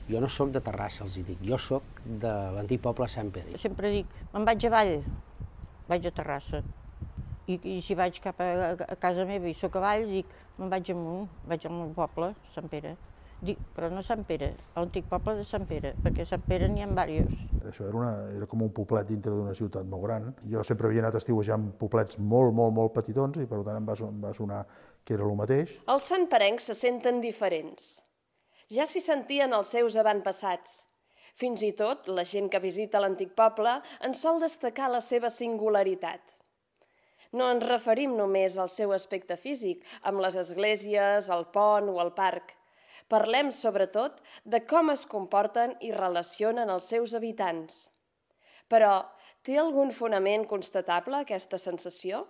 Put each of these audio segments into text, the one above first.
Jo no sóc de Terrassa, els hi dic, jo sóc de l'antic poble de Sant Pere. Sempre dic, me'n vaig avall, vaig a Terrassa. I si vaig cap a casa meva i soc avall, dic, me'n vaig amunt, vaig al meu poble, Sant Pere. Dic, però no Sant Pere, l'antic poble de Sant Pere, perquè a Sant Pere n'hi ha diversos. Això era com un poblet dintre d'una ciutat molt gran. Jo sempre havia anat a estiuejar en poblets molt petitons i per tant em va sonar que era el mateix. Els santperencs se senten diferents. Ja s'hi sentien els seus avantpassats. Fins i tot la gent que visita l'antic poble en sol destacar la seva singularitat. No ens referim només al seu aspecte físic, amb les esglésies, el pont o el parc. Parlem, sobretot, de com es comporten i relacionen els seus habitants. Però, té algun fonament constatable aquesta sensació?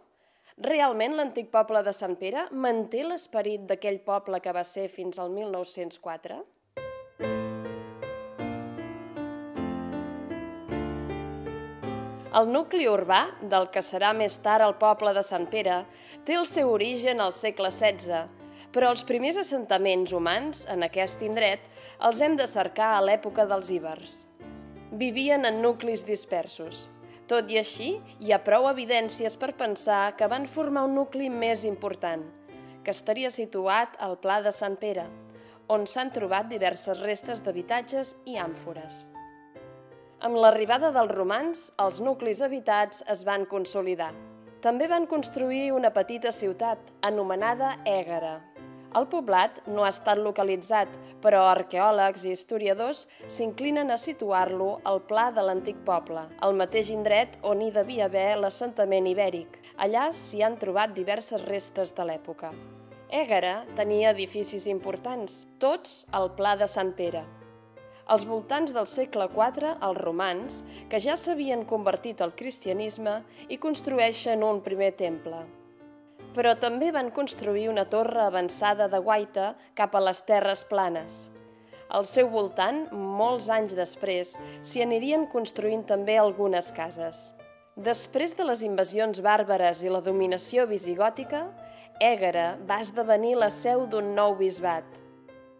Realment l'antic poble de Sant Pere manté l'esperit d'aquell poble que va ser fins al 1904? El nucli urbà, del que serà més tard el poble de Sant Pere, té el seu origen al segle XVI, però els primers assentaments humans en aquest indret els hem de cercar a l'època dels ibers. Vivien en nuclis dispersos. Tot i així, hi ha prou evidències per pensar que van formar un nucli més important, que estaria situat al Pla de Sant Pere, on s'han trobat diverses restes d'habitatges i àmfores. Amb l'arribada dels romans, els nuclis habitats es van consolidar. També van construir una petita ciutat, anomenada Ègara. El poblat no ha estat localitzat, però arqueòlegs i historiadors s'inclinen a situar-lo al pla de l'antic poble, al mateix indret on hi devia haver l'assentament ibèric. Allà s'hi han trobat diverses restes de l'època. Ègara tenia edificis importants, tots al Pla de Sant Pere. Als voltants del segle IV, els romans, que ja s'havien convertit al cristianisme, hi construeixen un primer temple. Però també van construir una torre avançada de guaita cap a les terres planes. Al seu voltant, molts anys després, s'hi anirien construint també algunes cases. Després de les invasions bàrbares i la dominació visigòtica, Ègara va esdevenir la seu d'un nou bisbat.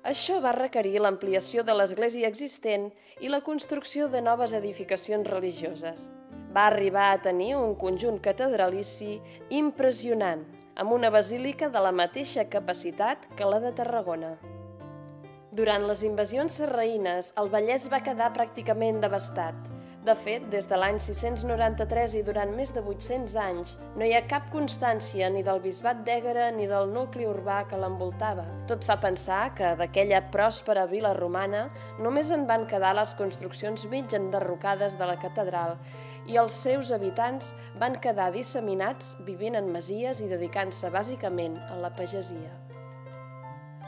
Això va requerir l'ampliació de l'església existent i la construcció de noves edificacions religioses. Va arribar a tenir un conjunt catedralici impressionant, amb una basílica de la mateixa capacitat que la de Tarragona. Durant les invasions sarraïnes, el Vallès va quedar pràcticament devastat. De fet, des de l'any 693 i durant més de 800 anys, no hi ha cap constància ni del bisbat d'Ègara ni del nucli urbà que l'envoltava. Tot fa pensar que d'aquella pròspera vila romana només en van quedar les construccions mig enderrocades de la catedral i els seus habitants van quedar disseminats vivint en masies i dedicant-se bàsicament a la pagesia.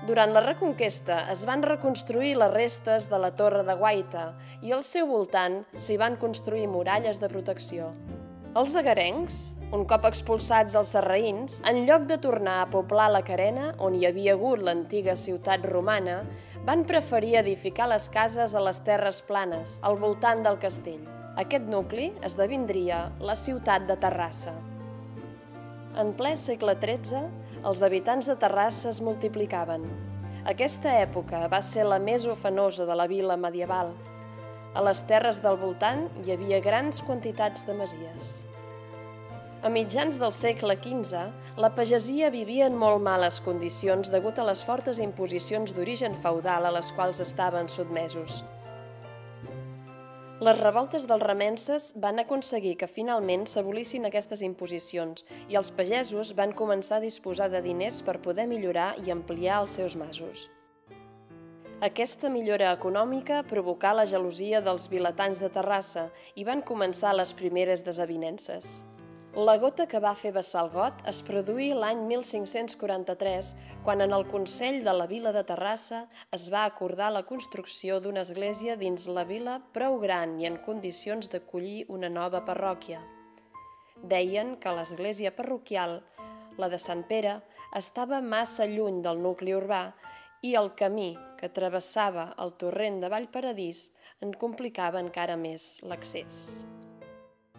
Durant la Reconquesta es van reconstruir les restes de la Torre de Guaita i al seu voltant s'hi van construir muralles de protecció. Els egarencs, un cop expulsats els sarraïns, en lloc de tornar a poblar la carena, on hi havia hagut l'antiga ciutat romana, van preferir edificar les cases a les terres planes, al voltant del castell. Aquest nucli esdevindria la ciutat de Terrassa. En ple segle XIII, els habitants de Terrassa es multiplicaven. Aquesta època va ser la més ufanosa de la vila medieval. A les terres del voltant hi havia grans quantitats de masies. A mitjans del segle XV, la pagesia vivia en molt males condicions degut a les fortes imposicions d'origen feudal a les quals estaven sotmesos. Les revoltes dels remences van aconseguir que finalment s'abolissin aquestes imposicions i els pagesos van començar a disposar de diners per poder millorar i ampliar els seus masos. Aquesta millora econòmica provocà la gelosia dels vilatans de Terrassa i van començar les primeres desavinences. La gota que va fer vessar el got es produí l'any 1543, quan en el Consell de la Vila de Terrassa es va acordar la construcció d'una església dins la vila prou gran i en condicions d'acollir una nova parròquia. Deien que l'església parroquial, la de Sant Pere, estava massa lluny del nucli urbà i el camí que travessava el torrent de Vallparadís en complicava encara més l'accés.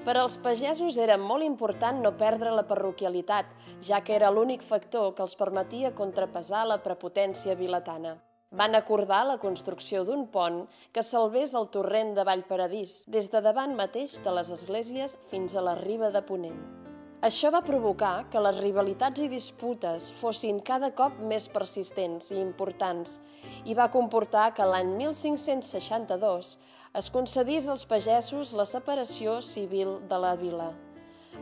Per als pagesos era molt important no perdre la parroquialitat, ja que era l'únic factor que els permetia contrapesar la prepotència vilatana. Van acordar la construcció d'un pont que salvés el torrent de Vallparadís, des de davant mateix de les esglésies fins a la riba de Ponent. Això va provocar que les rivalitats i disputes fossin cada cop més persistents i importants i va comportar que l'any 1562 es concedís als pagesos la separació civil de la vila.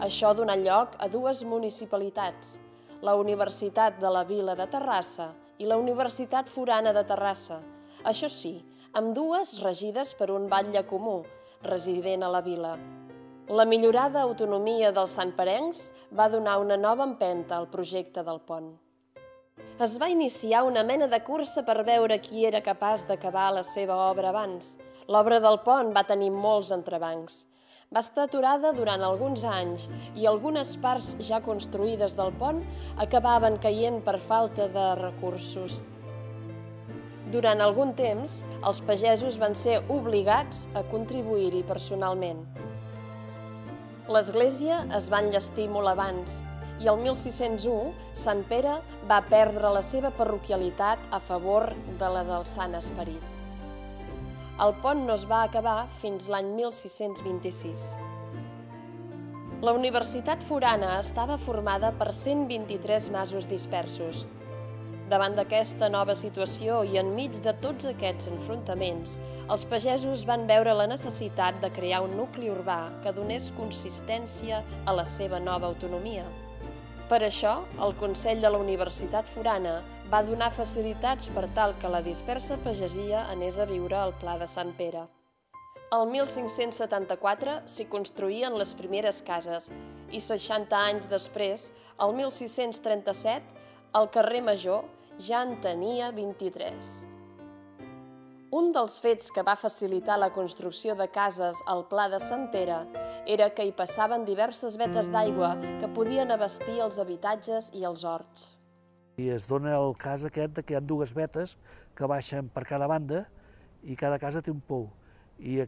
Això donà lloc a dues municipalitats, la Universitat de la Vila de Terrassa i la Universitat Forana de Terrassa, això sí, ambdues regides per un batlle comú, resident a la vila. La millorada autonomia dels santperencs va donar una nova empenta al projecte del pont. Es va iniciar una mena de cursa per veure qui era capaç d'acabar la seva obra abans. L'obra del pont va tenir molts entrebancs. Va estar aturada durant alguns anys i algunes parts ja construïdes del pont acabaven caient per falta de recursos. Durant algun temps, els pagesos van ser obligats a contribuir-hi personalment. L'església es va enllestir molt abans i el 1601 Sant Pere va perdre la seva parroquialitat a favor de la del Sant Esperit. El pont no es va acabar fins l'any 1626. La Universitat Forana estava formada per 123 masos dispersos. Davant d'aquesta nova situació i enmig de tots aquests enfrontaments, els pagesos van veure la necessitat de crear un nucli urbà que donés consistència a la seva nova autonomia. Per això, el Consell de la Universitat Forana va donar facilitats per tal que la dispersa pagesia anés a viure al Pla de Sant Pere. El 1574 s'hi construïen les primeres cases i 60 anys després, el 1637, el carrer Major ja en tenia 23. Un dels fets que va facilitar la construcció de cases al Pla de Sant Pere era que hi passaven diverses vetes d'aigua que podien abastir els habitatges i els horts. I es dona el cas aquest que hi ha dues vetes que baixen per cada banda i cada casa té un pou. I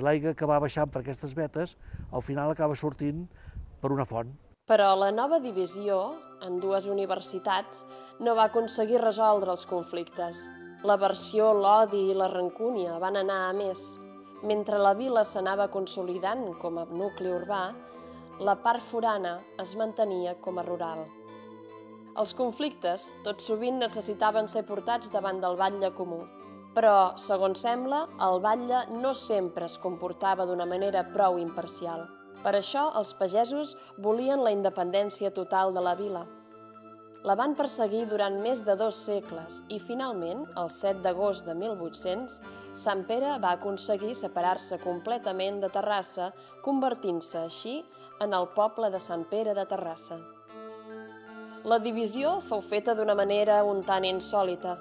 l'aigua que va baixant per aquestes vetes al final acaba sortint per una font. Però la nova divisió, en dues universitats, no va aconseguir resoldre els conflictes. L'aversió, l'odi i la rancúnia van anar a més. Mentre la vila s'anava consolidant com a nucli urbà, la part forana es mantenia com a rural. Els conflictes tot sovint necessitaven ser portats davant del batlle comú. Però, segons sembla, el batlle no sempre es comportava d'una manera prou imparcial. Per això, els pagesos volien la independència total de la vila. La van perseguir durant més de 2 segles i, finalment, el 7 d'agost de 1800, Sant Pere va aconseguir separar-se completament de Terrassa, convertint-se així en el poble de Sant Pere de Terrassa. La divisió fou feta d'una manera un tant insòlita.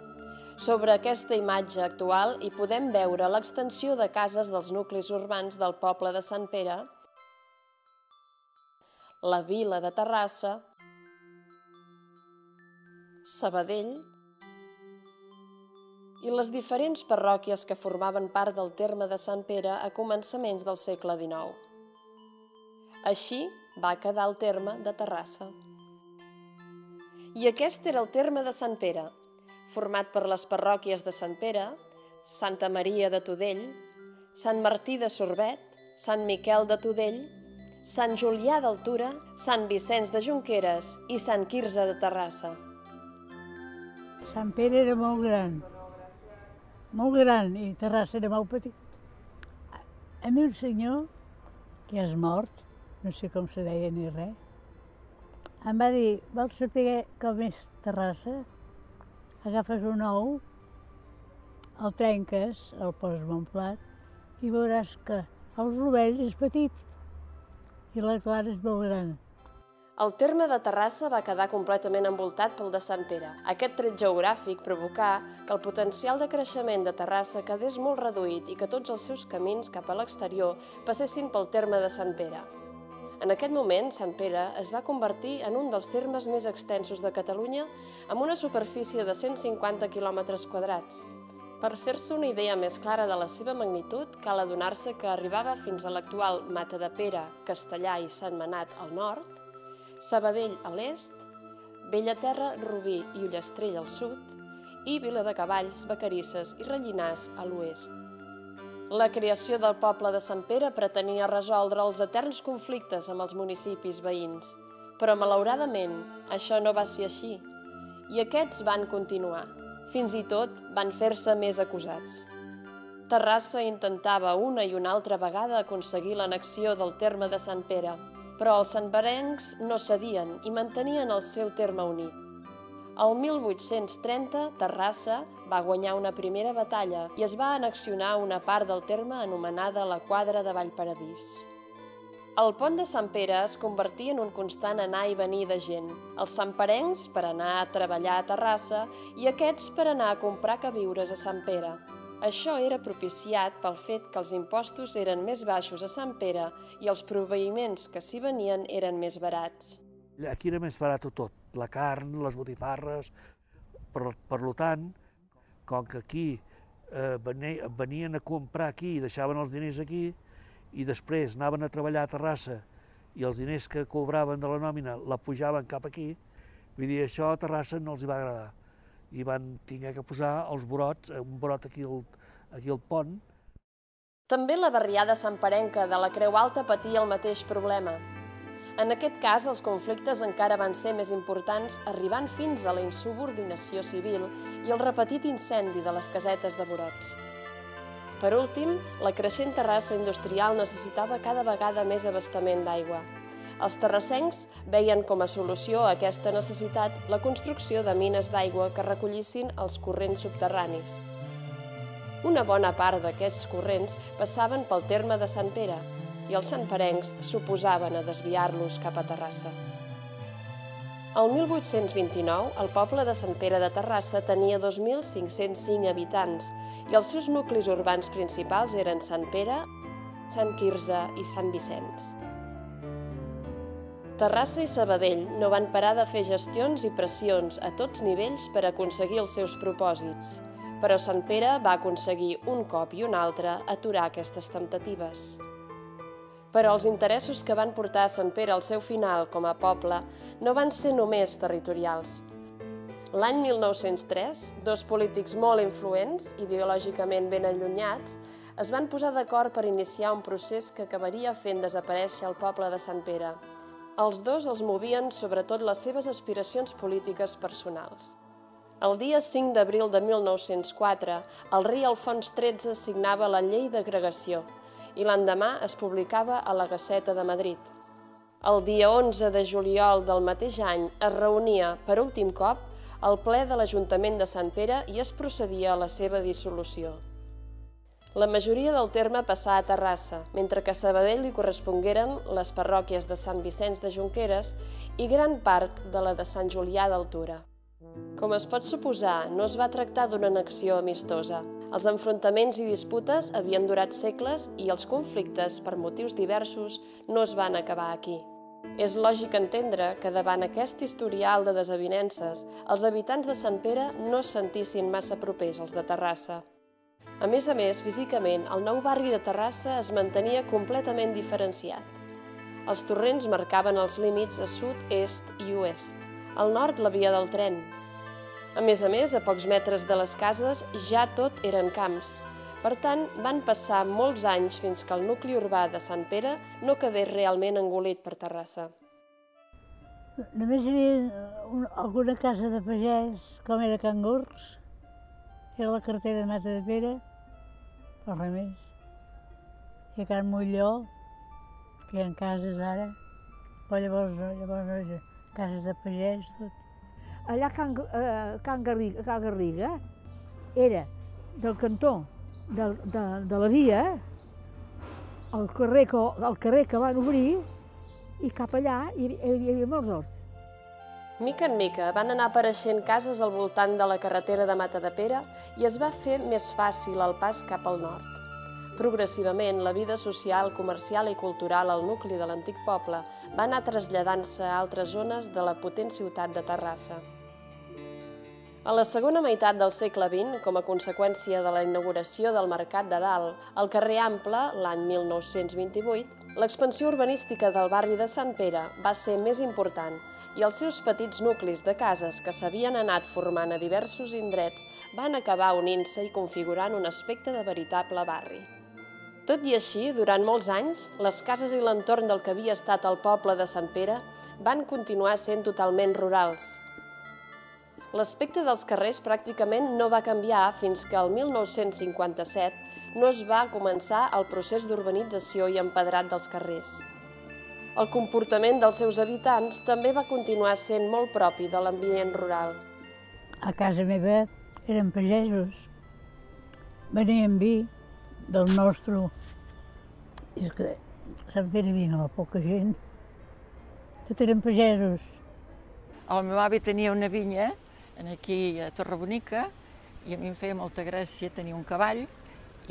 Sobre aquesta imatge actual hi podem veure l'extensió de cases dels nuclis urbans del poble de Sant Pere, la vila de Terrassa, Sabadell i les diferents parròquies que formaven part del terme de Sant Pere a començaments del segle XIX. Així va quedar el terme de Terrassa. I aquest era el terme de Sant Pere, format per les parròquies de Sant Pere, Santa Maria de Tudell, Sant Martí de Sorbet, Sant Miquel de Tudell, Sant Julià d'Altura, Sant Vicenç de Junqueres i Sant Quirze de Terrassa. Sant Pere era molt gran, i Terrassa era molt petit. A mi un senyor, que és mort, no sé com se deia ni res, em va dir, vols saber com és Terrassa? Agafes un ou, el trenques, el poses en un plat i veuràs que el rovell és petit i la clara és molt gran. El terme de Terrassa va quedar completament envoltat pel de Sant Pere. Aquest tret geogràfic provocà que el potencial de creixement de Terrassa quedés molt reduït i que tots els seus camins cap a l'exterior passessin pel terme de Sant Pere. En aquest moment, Sant Pere es va convertir en un dels termes més extensos de Catalunya amb una superfície de 150 quilòmetres quadrats. Per fer-se una idea més clara de la seva magnitud, cal adonar-se que arribava fins a l'actual Matadepera, Castellà i Sentmenat al nord, Sabadell a l'est, Bellaterra, Rubí i Ullastrell al sud i Viladecavalls, Vacarisses i Rellinars a l'oest. La creació del poble de Sant Pere pretenia resoldre els eterns conflictes amb els municipis veïns, però malauradament això no va ser així, i aquests van continuar. Fins i tot van fer-se més acusats. Terrassa intentava una i una altra vegada aconseguir l'annexió del terme de Sant Pere, però els santperencs no cedien i mantenien el seu terme unit. El 1830, Terrassa va guanyar una primera batalla i es va annexionar una part del terme anomenada la Quadra de Vallparadís. El pont de Sant Pere es convertia en un constant anar i venir de gent, els santperencs per anar a treballar a Terrassa i aquests per anar a comprar queviures a Sant Pere. Això era propiciat pel fet que els impostos eren més baixos a Sant Pere i els proveïments que s'hi venien eren més barats. Aquí era més barat tot, la carn, les botifarres. Per tant, com que aquí venien a comprar aquí i deixaven els diners aquí, i després anaven a treballar a Terrassa i els diners que cobraven de la nòmina la pujaven cap aquí, vull dir, això a Terrassa no els hi va agradar. I van haver que posar els brots, un brot aquí al pont. També la barriada santperenca de la Creu Alta patia el mateix problema. En aquest cas, els conflictes encara van ser més importants, arribant fins a la insubordinació civil i el repetit incendi de les casetes de Borots. Per últim, la creixent terrassa industrial necessitava cada vegada més abastament d'aigua. Els terrassencs veien com a solució a aquesta necessitat la construcció de mines d'aigua que recollissin els corrents subterranis. Una bona part d'aquests corrents passaven pel terme de Sant Pere i els santperencs s'oposaven a desviar-los cap a Terrassa. El 1829, el poble de Sant Pere de Terrassa tenia 2.505 habitants i els seus nuclis urbans principals eren Sant Pere, Sant Quirze i Sant Vicenç. Terrassa i Sabadell no van parar de fer gestions i pressions a tots nivells per aconseguir els seus propòsits, però Sant Pere va aconseguir un cop i un altre aturar aquestes temptatives. Però els interessos que van portar a Sant Pere al seu final com a poble no van ser només territorials. L'any 1903, dos polítics molt influents, ideològicament ben allunyats, es van posar d'acord per iniciar un procés que acabaria fent desaparèixer el poble de Sant Pere. Els dos els movien sobretot les seves aspiracions polítiques personals. El dia 5 d'abril de 1904, el rei Alfons XIII signava la llei d'agregació i l'endemà es publicava a la Gaceta de Madrid. El dia 11 de juliol del mateix any es reunia, per últim cop, el ple de l'Ajuntament de Sant Pere i es procedia a la seva dissolució. La majoria del terme passà a Terrassa, mentre que a Sabadell li correspongueren les parròquies de Sant Vicenç de Junqueres i gran part de la de Sant Julià d'Altura. Com es pot suposar, no es va tractar d'una annexió amistosa. Els enfrontaments i disputes havien durat segles i els conflictes, per motius diversos, no es van acabar aquí. És lògic entendre que davant aquest historial de desavinences, els habitants de Sant Pere no es sentissin massa propers als de Terrassa. A més, físicament, el nou barri de Terrassa es mantenia completament diferenciat. Els torrents marcaven els límits a sud, est i oest. Al nord, la via del tren. A més, a pocs metres de les cases ja tot eren camps. Per tant, van passar molts anys fins que el nucli urbà de Sant Pere no quedés realment engolit per Terrassa. Només hi havia alguna casa de pagès, com era Can Gurs, era la carretera de Matadepera, però res més. I a Can Molló, que hi ha cases ara, però llavors cases de pagès, tot. Allà a Can Garriga era del cantó de la via, el carrer que van obrir, i cap allà hi havia molts horts. Mica en mica van anar apareixent cases al voltant de la carretera de Matadepera i es va fer més fàcil el pas cap al nord. Progressivament, la vida social, comercial i cultural al nucli de l'antic poble va anar traslladant-se a altres zones de la potent ciutat de Terrassa. A la segona meitat del segle XX, com a conseqüència de la inauguració del Mercat de Dalt al carrer Ample l'any 1928, l'expansió urbanística del barri de Sant Pere va ser més important i els seus petits nuclis de cases que s'havien anat formant a diversos indrets van acabar unint-se i configurant un aspecte de veritable barri. Tot i així, durant molts anys, les cases i l'entorn del que havia estat el poble de Sant Pere van continuar sent totalment rurals. L'aspecte dels carrers pràcticament no va canviar fins que el 1957 no es va començar el procés d'urbanització i empedrat dels carrers. El comportament dels seus habitants també va continuar sent molt propi de l'ambient rural. A casa meva eren pagesos, venien vi del nostre. És que a Sant Pere hi havia poca gent, tot eren pagesos. El meu avi tenia una vinya aquí a Torrebonica i a mi em feia molta gràcia tenir un cavall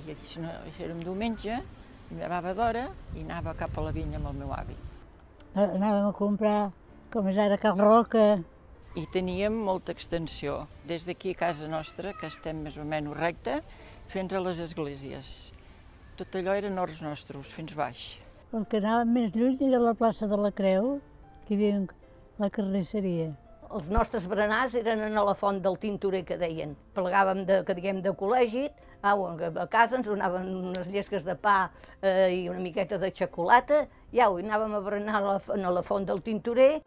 i això era un diumenge, em llevava d'hora i anava cap a la vinya amb el meu avi. Anàvem a comprar, com és ara, Cal Roca. I teníem molta extensió, des d'aquí a casa nostra, que estem més o menys recte, fins a les esglésies. Tot allò eren horts nostres, fins baix. El que anàvem més lluny era la plaça de la Creu, que hi havia la carnisseria. Els nostres berenars eren a la font del tintorer, que deien. Plegàvem de col·legi, a casa ens donaven unes llesques de pa i una miqueta de xocolata, i anàvem a berenar a la font del tintorer.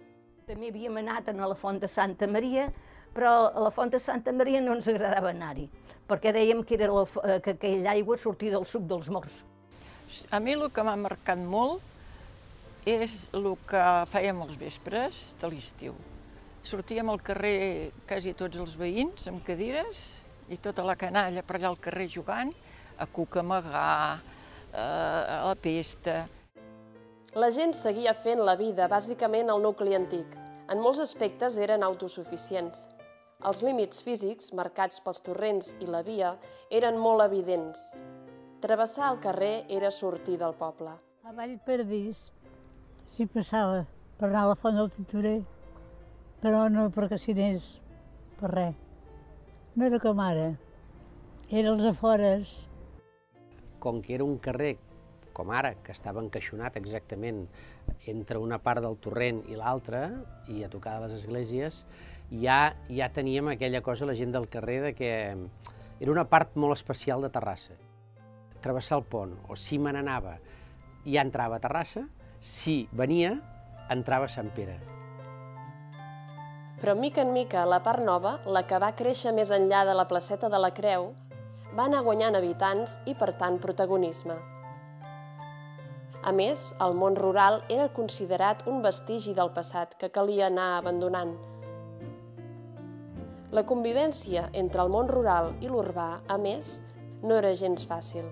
També havíem anat a la font de Santa Maria, però a la font de Santa Maria no ens agradava anar-hi, perquè dèiem que aquella aigua sortia del suc dels morts. A mi el que m'ha marcat molt és el que fèiem els vespres de l'estiu. Sortíem al carrer quasi tots els veïns amb cadires i tota la canalla per allà al carrer jugant, a cucamegar, a la pesta. La gent seguia fent la vida bàsicament al nucli antic. En molts aspectes eren autosuficients. Els límits físics, marcats pels torrents i la via, eren molt evidents. Travessar el carrer era sortir del poble. A Vallperdís s'hi passava per anar a la font del tintorer, però no perquè s'hi anés per res. No era com ara, era als afores. Com que era un carrer, com ara, que estava encaixonat exactament entre una part del torrent i l'altra, i a tocar de les esglésies, ja teníem aquella cosa, la gent del carrer, de que era una part molt especial de Terrassa. Travessar el pont, o si me n'anava, ja entrava a Terrassa, si venia, entrava a Sant Pere. Però mica en mica, la part nova, la que va créixer més enllà de la placeta de la Creu, va anar guanyant habitants i, per tant, protagonisme. A més, el món rural era considerat un vestigi del passat que calia anar abandonant. La convivència entre el món rural i l'urbà, a més, no era gens fàcil.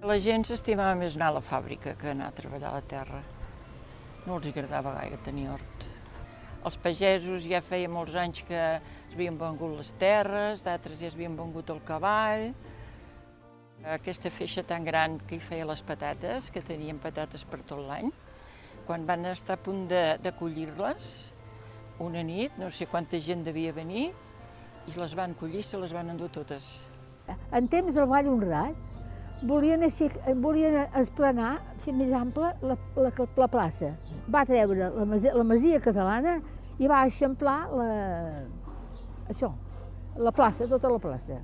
La gent s'estimava més anar a la fàbrica que anar a treballar a la terra. No els agradava gaire tenir hort. Els pagesos ja feia molts anys que s'havien vengut les terres, d'altres ja s'havien vengut el cavall. Aquesta feixa tan gran que hi feia les patates, que tenien patates per tot l'any, quan van estar a punt de collir-les, una nit, no sé quanta gent devia venir, i les van collir i se les van endur totes. En temps del Vall Honrat volien esplanar, fer més ampla la plaça. Va treure la masia catalana i va eixamplar la plaça, tota la plaça.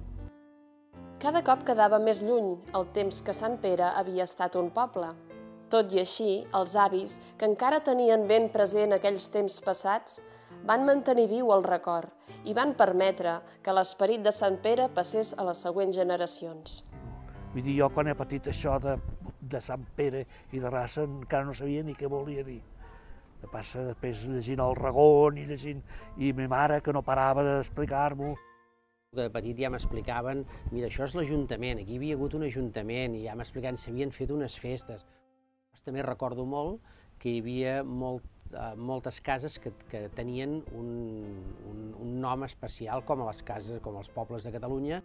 Cada cop quedava més lluny el temps que Sant Pere havia estat un poble. Tot i així, els avis, que encara tenien ben present aquells temps passats, van mantenir viu el record i van permetre que l'esperit de Sant Pere passés a les següents generacions. Vull dir, jo quan he patit això de Sant Pere i de Rassa encara no sabia ni què volia dir. De passa després llegint el Ragón i llegint, i ma mare que no parava d'explicar-m'ho. De petit ja m'explicaven, mira, això és l'Ajuntament, aquí hi havia hagut un Ajuntament i ja m'explicaven, s'havien fet unes festes. També recordo molt que hi havia moltes cases que tenien un nom especial com a les cases, com els pobles de Catalunya.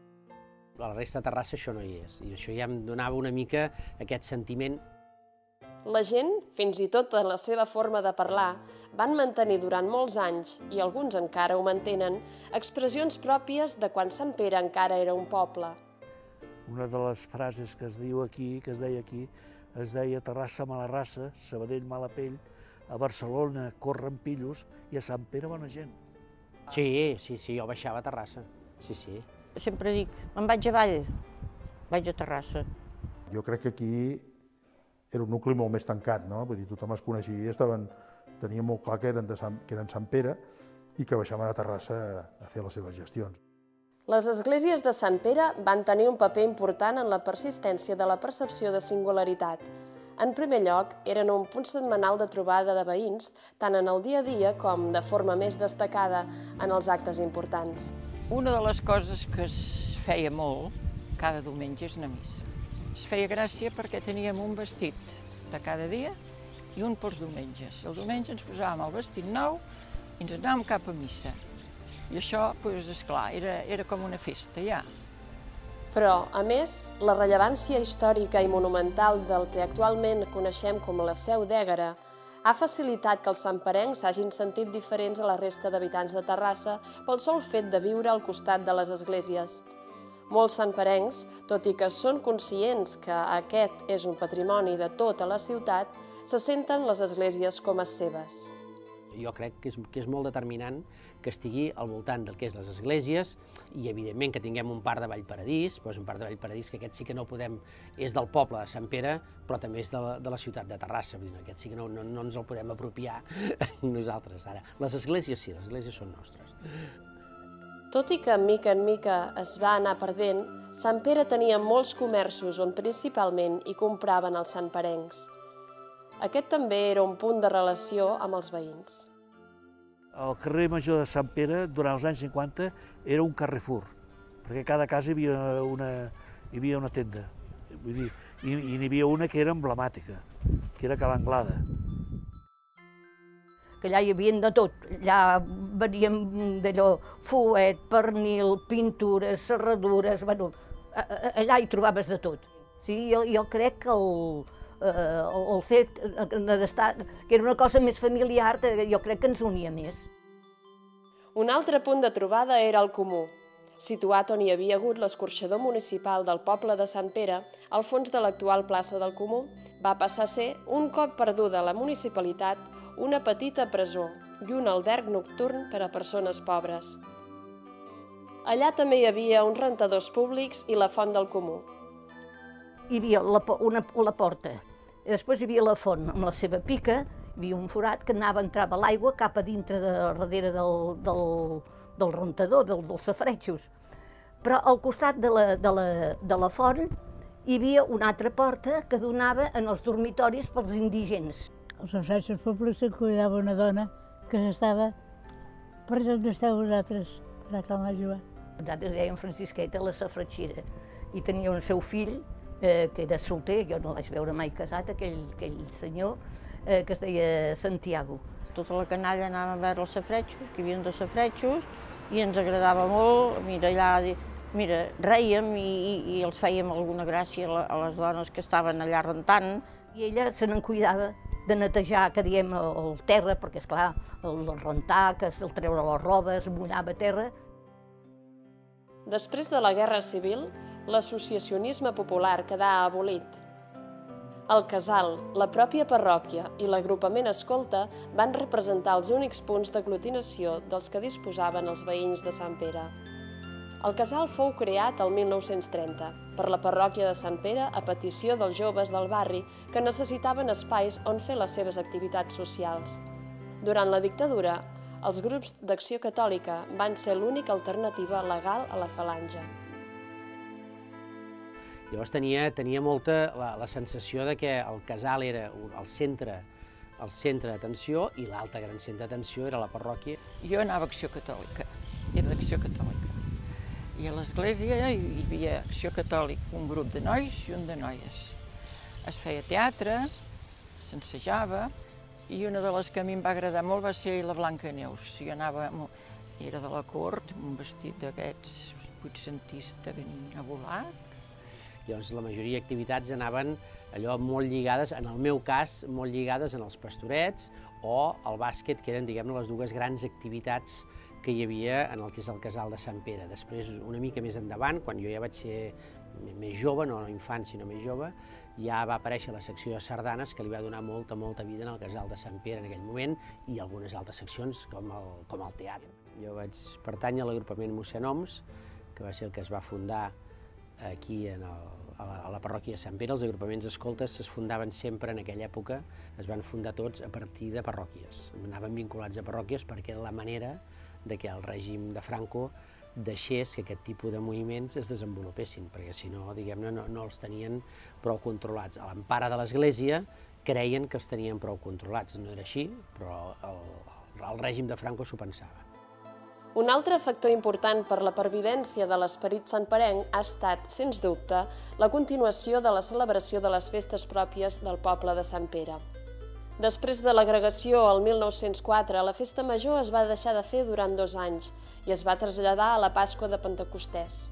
A la resta de Terrassa això no hi és, i això ja em donava una mica aquest sentiment. La gent fins i tot en la seva forma de parlar, van mantenir durant molts anys, i alguns encara ho mantenen, expressions pròpies de quan Sant Pere encara era un poble. Una de les frases que es deia aquí, es deia Terrassa mala raça, Sabadell mala pell, a Barcelona corren pillos i a Sant Pere bona gent. Sí, jo baixava a Terrassa, sí. Sempre dic, me'n vaig avall, vaig a Terrassa. Jo crec que aquí era un nucli molt més tancat, no? Vull dir, tothom es coneixia, tenia molt clar que eren Sant Pere i que baixaven a Terrassa a fer les seves gestions. Les esglésies de Sant Pere van tenir un paper important en la persistència de la percepció de singularitat. En primer lloc, eren un punt setmanal de trobada de veïns, tant en el dia a dia com de forma més destacada en els actes importants. Una de les coses que es feia molt cada diumenge és anar a missa. Es feia gràcia perquè teníem un vestit de cada dia i un pels diumenges. El diumenge ens posàvem el vestit nou i ens anàvem cap a missa. I això, doncs, esclar, era com una festa, ja. Però, a més, la rellevància històrica i monumental del que actualment coneixem com la Seu d'Ègara ha facilitat que els santperencs s'hagin sentit diferents a la resta d'habitants de Terrassa pel sol fet de viure al costat de les esglésies. Molts santperencs, tot i que són conscients que aquest és un patrimoni de tota la ciutat, se senten les esglésies com a seves. Jo crec que és molt determinant que estigui al voltant del que és les esglésies i, evidentment, que tinguem un parc de Vallparadís, un parc de Vallparadís que aquest sí que no podem, és del poble de Sant Pere, però també és de la ciutat de Terrassa, aquest sí que no ens el podem apropiar nosaltres. Ara, les esglésies sí, les esglésies són nostres. Tot i que, mica en mica, es va anar perdent, Sant Pere tenia molts comerços on principalment hi compraven els santperencs. Aquest també era un punt de relació amb els veïns. El carrer Major de Sant Pere, durant els anys 50, era un Carrefour, perquè a cada casa hi havia una tenda. Vull dir, i n'hi havia una que era emblemàtica, que era Cal Anglada. Que allà hi havia de tot. Allà veníem d'allò, fuet, pernil, pintures, serradures, bueno, allà hi trobaves de tot. Sí, jo crec que el fet d'estar, que era una cosa més familiar, jo crec que ens unia més. Un altre punt de trobada era el Comú. Situat on hi havia hagut l'escorxador municipal del poble de Sant Pere, al fons de l'actual plaça del Comú, va passar a ser, un cop perduda la municipalitat, una petita presó i un alberg nocturn per a persones pobres. Allà també hi havia uns rentadors públics i la font del Comú. Hi havia la porta, i després hi havia la font amb la seva pica, hi havia un forat que entrava l'aigua cap a dintre, darrere del rentador, dels safaretjos. Però al costat de la font hi havia una altra porta que donava en els dormitoris pels indigents. Als safaretjos públics se'n cuidava una dona que s'estava per on esteu vosaltres, per a calmar Joan. Nosaltres dèiem Francisqueta, la safratxera, i tenia un seu fill, que era solter, jo no l'haig veure mai casat, aquell senyor, que es deia Santiago. Tota la canalla anàvem a veure els safretxos, que hi havia de safretxos, i ens agradava molt, mira, rèiem i els fèiem alguna gràcia a les dones que estaven allà rentant, i ella se n'en cuidava de netejar, que diem, el terra, perquè, esclar, el rentar, el treure les robes, mullava terra. Després de la Guerra Civil, l'associacionisme popular quedà abolit. El casal, la pròpia parròquia i l'agrupament escolta van representar els únics punts d'aglutinació dels que disposaven els veïns de Sant Pere. El casal fou creat el 1930 per la parròquia de Sant Pere a petició dels joves del barri que necessitaven espais on fer les seves activitats socials. Durant la dictadura, els grups d'Acció Catòlica van ser l'única alternativa legal a la falange. Llavors tenia molta la sensació de que el casal era el centre d'atenció i l'altre gran centre d'atenció era la parròquia. Jo anava a Acció Catòlica, era d'Acció Catòlica. I a l'església hi havia Acció Catòlica, un grup de nois i un de noies. Es feia teatre, s'ensejava, i una de les que a mi em va agradar molt va ser la Blanca Neus. Jo anava, era de la cort, amb un vestit d'aquests vuitcentista ben abolat, Llavors, la majoria d'activitats anaven allò molt lligades, en el meu cas, molt lligades en els pastorets o al bàsquet, que eren, diguem-ne, les dues grans activitats que hi havia en el que és el casal de Sant Pere. Després, una mica més endavant, quan jo ja vaig ser més jove, no infant, sinó més jove, ja va aparèixer la secció de sardanes, que li va donar molta vida en el casal de Sant Pere en aquell moment, i algunes altres seccions, com el teatre. Jo vaig pertànyer a l'agrupament Mossèn Oms, que va ser el que es va fundar aquí a la parròquia de Sant Pere. Els agrupaments escoltes es fundaven sempre en aquella època, es van fundar tots a partir de parròquies. Anaven vinculats a parròquies perquè era la manera de que el règim de Franco deixés que aquest tipus de moviments es desenvolupessin, perquè si no, diguem-ne, no els tenien prou controlats. A l'empara de l'Església creien que els tenien prou controlats. No era així, però el règim de Franco s'ho pensava. Un altre factor important per la pervivència de l'esperit santperenc ha estat, sens dubte, la continuació de la celebració de les festes pròpies del poble de Sant Pere. Després de l'agregació el 1904, la festa major es va deixar de fer durant 2 anys i es va traslladar a la Pasqua de Pentecostès.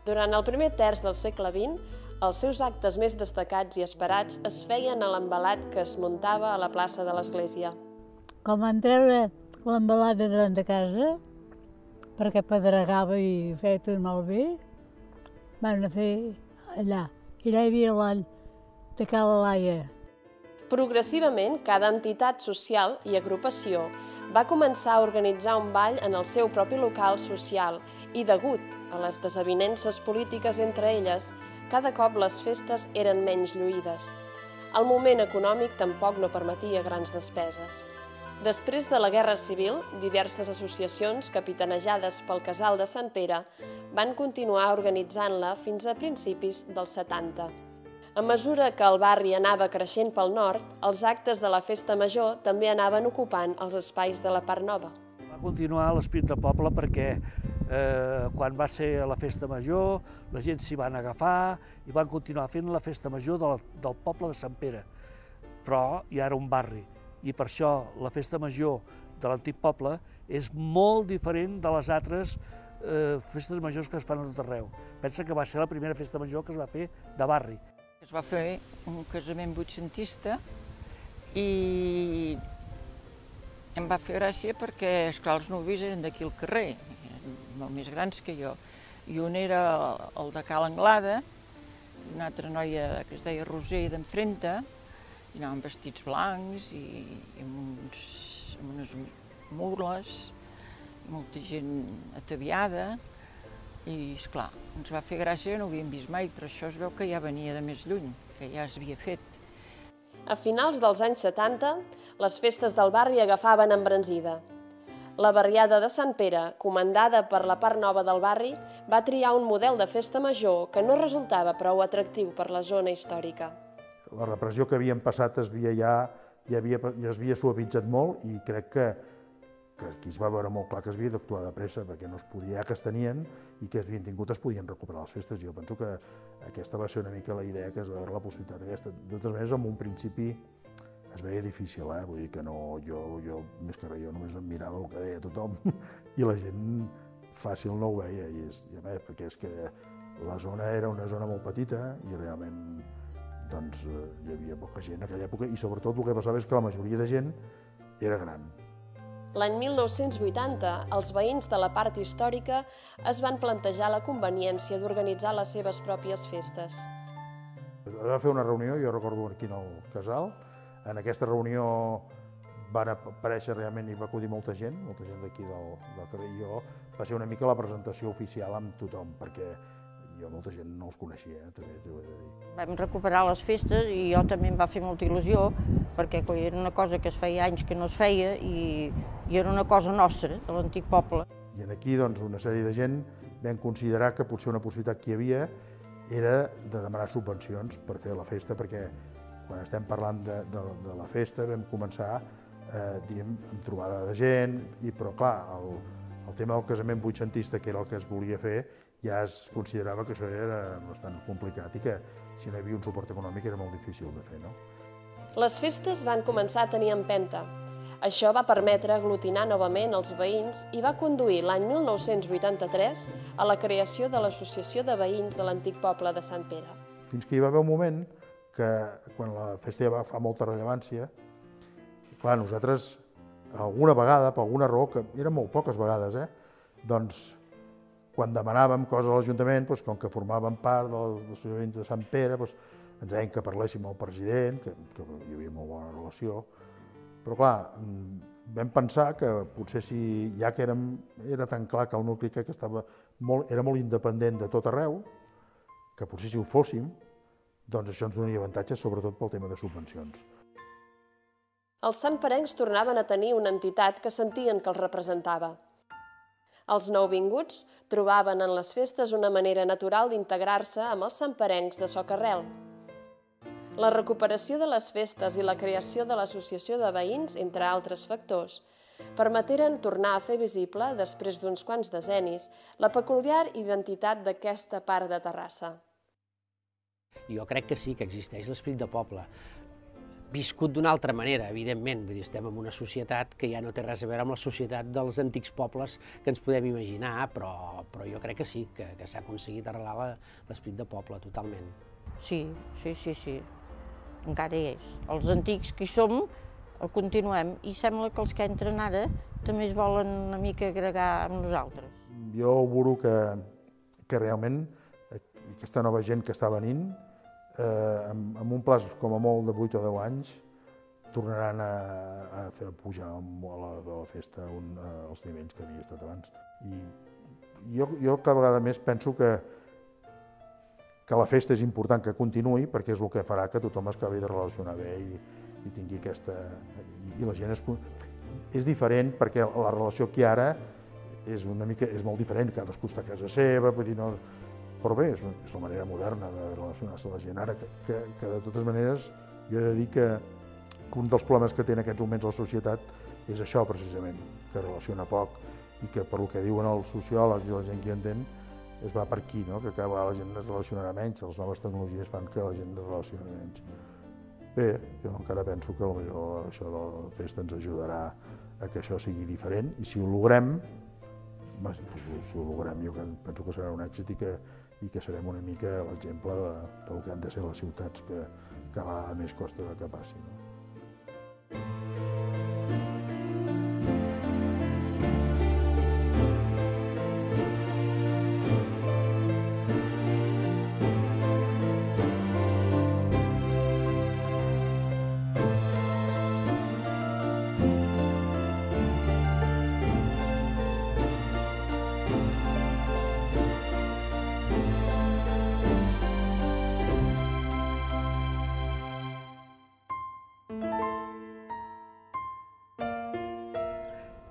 Durant el primer terç del segle XX, els seus actes més destacats i esperats es feien a l'envelat que es muntava a la plaça de l'Església. Com van treure l'envelat de davant de casa, perquè pedregava i feia tot malbé, van a fer allà. I allà hi havia l'all de Cala Laia. Progressivament, cada entitat social i agrupació va començar a organitzar un ball en el seu propi local social i, degut a les desavinences polítiques entre elles, cada cop les festes eren menys lluïdes. El moment econòmic tampoc no permetia grans despeses. Després de la Guerra Civil, diverses associacions capitanejades pel Casal de Sant Pere van continuar organitzant-la fins a principis dels 70. A mesura que el barri anava creixent pel nord, els actes de la festa major també anaven ocupant els espais de la part nova. Va continuar l'esprit de poble perquè quan va ser la festa major la gent s'hi van agafar i van continuar fent la festa major del poble de Sant Pere. Però ja era un barri i per això la festa major de l'antic poble és molt diferent de les altres festes majors que es fan a tot arreu. Pensa que va ser la primera festa major que es va fer de barri. Es va fer un casament vuitcentista i em va fer gràcia perquè, esclar, els nuvis eren d'aquí al carrer, molt més grans que jo. I un era el de Cal Anglada, una altra noia que es deia Roser d'Enfrenta, i anaven vestits blancs i amb unes mules, molta gent ataviada. I, esclar, ens va fer gràcia, no ho havíem vist mai, però això es veu que ja venia de més lluny, que ja s'havia fet. A finals dels anys 70, les festes del barri agafaven embranzida. La barriada de Sant Pere, comandada per la part nova del barri, va triar un model de festa major que no resultava prou atractiu per la zona històrica. La repressió que havien passat ja havia suavitzat molt i crec que aquí es va veure molt clar que es havia d'actuar de pressa perquè no es podia, ja que es tenien i que es havien tingut, es podien recuperar les festes. Jo penso que aquesta va ser una mica la idea que es va veure la possibilitat aquesta. De totes maneres, en un principi es veia difícil, vull dir que no, jo més que res, jo només em mirava el que deia tothom i la gent fàcil no ho veia, perquè és que la zona era una zona molt petita i realment doncs, hi havia poca gent en aquella època i sobretot el que passava és que la majoria de gent era gran. L'any 1980, els veïns de la part històrica es van plantejar la conveniència d'organitzar les seves pròpies festes. Es va fer una reunió, jo recordo aquí en el casal. En aquesta reunió van aparèixer realment i va acudir molta gent d'aquí del carrer. I jo va ser una mica la presentació oficial amb tothom, perquè jo molta gent no els coneixia, també t'ho he de dir. Vam recuperar les festes i jo també em va fer molta il·lusió, perquè era una cosa que es feia anys que no es feia i era una cosa nostra, de l'antic poble. I aquí doncs, una sèrie de gent vam considerar que potser una possibilitat que hi havia era de demanar subvencions per fer la festa, perquè quan estem parlant de la festa vam començar amb trobada de gent, però clar, el tema del casament vuitcentista, que era el que es volia fer, ja es considerava que això era bastant complicat i que si no hi havia un suport econòmic era molt difícil de fer, no? Les festes van començar a tenir empenta. Això va permetre aglutinar novament els veïns i va conduir l'any 1983 a la creació de l'Associació de Veïns de l'antic poble de Sant Pere. Fins que hi va haver un moment que, quan la festa ja va fa molta rellevància, clar, nosaltres, alguna vegada, per alguna raó, que eren molt poques vegades, doncs, quan demanàvem coses a l'Ajuntament, com que formàvem part dels veïns de Sant Pere, ens deien que parléssim amb el president, que hi havia molt bona relació, però clar, vam pensar que potser si ja que era tan clar que el nucli que era molt independent de tot arreu, que potser si ho fóssim, doncs això ens donaria avantatges, sobretot pel tema de subvencions. Els santperencs tornaven a tenir una entitat que sentien que els representava. Els nouvinguts trobaven en les festes una manera natural d'integrar-se amb els santperencs de Socarrel. La recuperació de les festes i la creació de l'Associació de Veïns, entre altres factors, permeteren tornar a fer visible, després d'uns quants decennis, la peculiar identitat d'aquesta part de Terrassa. Jo crec que sí, que existeix l'esperit de poble. Viscut d'una altra manera, evidentment. Vull dir, estem en una societat que ja no té res a veure amb la societat dels antics pobles que ens podem imaginar, però jo crec que sí, que s'ha aconseguit arrelar l'esperit de poble totalment. Sí. Encara hi és. Els antics que hi som, el continuem, i sembla que els que entren ara també es volen una mica agregar amb nosaltres. Jo auguro que realment aquesta nova gent que està venint, amb un plaç com a molt de 8 o 10 anys, tornaran a fer pujar a la festa als nivells que havia estat abans. I jo cada vegada més penso que la festa és important que continuï, perquè és el que farà que tothom es acabi de relacionar bé i tingui aquesta... I la gent és diferent, perquè la relació aquí ara és molt diferent, cadascú està a casa seva, vull dir, no... Però bé, és la manera moderna de relacionar-se amb la gent ara, que de totes maneres jo he de dir que un dels problemes que té en aquests moments la societat és això, precisament, que relaciona poc i que, per el que diuen els sociòlegs i la gent que hi entén, es va per aquí, que cada vegada la gent es relacionarà menys, les noves tecnologies fan que la gent es relacioni menys. Bé, jo encara penso que potser això de la festa ens ajudarà a que això sigui diferent, i si ho logrem, jo penso que serà un èxit i que serem una mica l'exemple del que han de ser les ciutats que cada vegada més costa que passi.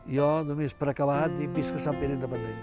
Jo, només per acabar, dic visca Sant Pere independent.